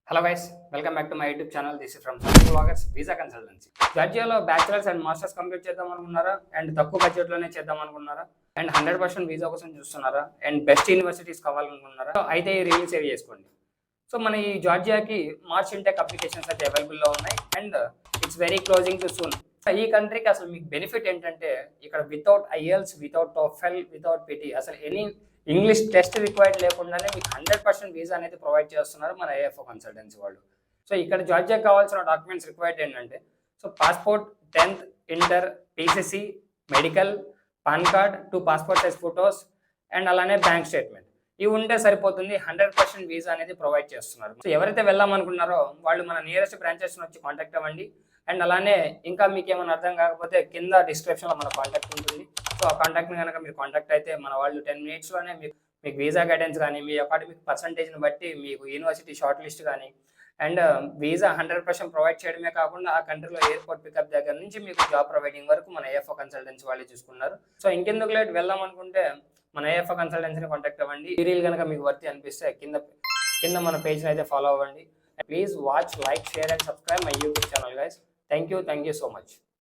Hello guys, welcome back to my YouTube channel. This is from Sanjay vlogers visa consultancy. జార్జియాలో bachelors and masters complete చేద్దాం అనుకున్నారా? And తక్కువ బడ్జెట్లోనే చేద్దాం అనుకున్నారా? అండ్ 100% వీసా కోసం చూస్తున్నారా? అండ్ బెస్ట్ యూనివర్సిటీస్ కావాలనుకున్నారా? అయితే ఈ రీల్ సేవ్ చేసుకోండి. సో మన ఈ జార్జియాకి మార్చ్ ఇంటెక్ అప్లికేషన్స్ అయితే అవైలబుల్లో ఉన్నాయి and it's very closing to soon. ఈ కంట్రీకి అసలు మీకు బెనిఫిట్ ఏంటంటే ఇక్కడ without IELTS, without TOEFL, without PTE, అసలు ఎనీ ఇంగ్లీష్ టెస్ట్ రిక్వైర్డ్ లేకుండానే మీకు 100% వీసా అనేది ప్రొవైడ్ చేస్తున్నారు మన ఏఎఫ్ఓ కన్సల్టెన్సీ వాళ్ళు. సో ఇక్కడ జార్జియాకి కావాల్సిన డాక్యుమెంట్స్ రిక్వైర్డ్ ఏంటంటే so passport, 10th, inter, PCC, medical, pan card, 2 passport size photos and అలానే బ్యాంక్ స్టేట్మెంట్. ఇవి ఉంటే సరిపోతుంది. 100% వీసా అనేది ప్రొవైడ్ చేస్తున్నారు. సో ఎవరైతే వెళ్దామనుకున్నారో వాళ్ళు మన నియరెస్ట్ బ్రాంచెస్ వచ్చి కాంటాక్ట్ అవ్వండి. అండ్ అలానే ఇంకా మీకు ఏమైనా అర్థం కాకపోతే కింద డిస్క్రిప్షన్లో మన కాంటాక్ట్ ఉంటుంది. సో ఆ కాంటాక్ట్ని కనుక మీరు కాంటాక్ట్ అయితే మన వాళ్ళు 10 minutesలోనే మీకు వీసా గైడెన్స్ కానీ, మీ అకాడమిక్ పర్సంటేజ్ని బట్టి మీకు యూనివర్సిటీ షార్ట్ లిస్ట్ కానీ అండ్ వీసా 100% ప్రొవైడ్ చేయడమే కాకుండా ఆ కంట్రీలో ఎయిర్పోర్ట్ పికప్ దగ్గర నుంచి మీకు జాబ్ ప్రొవైడింగ్ వరకు మన ఏఎఫ్ఓ కన్సల్టెన్సీ వాళ్ళే చూసుకున్నారు. సో ఇంకెందుకు లేట్, వెళ్దాం అనుకుంటే మన ఏఎఫ్ఓ కన్సల్టెన్సీని కాంటాక్ట్ అవ్వండి. ఈ రీల్ కనుక మీకు వర్తి అనిపిస్తే కింద మన పేజ్ని అయితే ఫాలో అవ్వండి. Please watch, like, share and subscribe my YouTube channel guys. Thank you so much.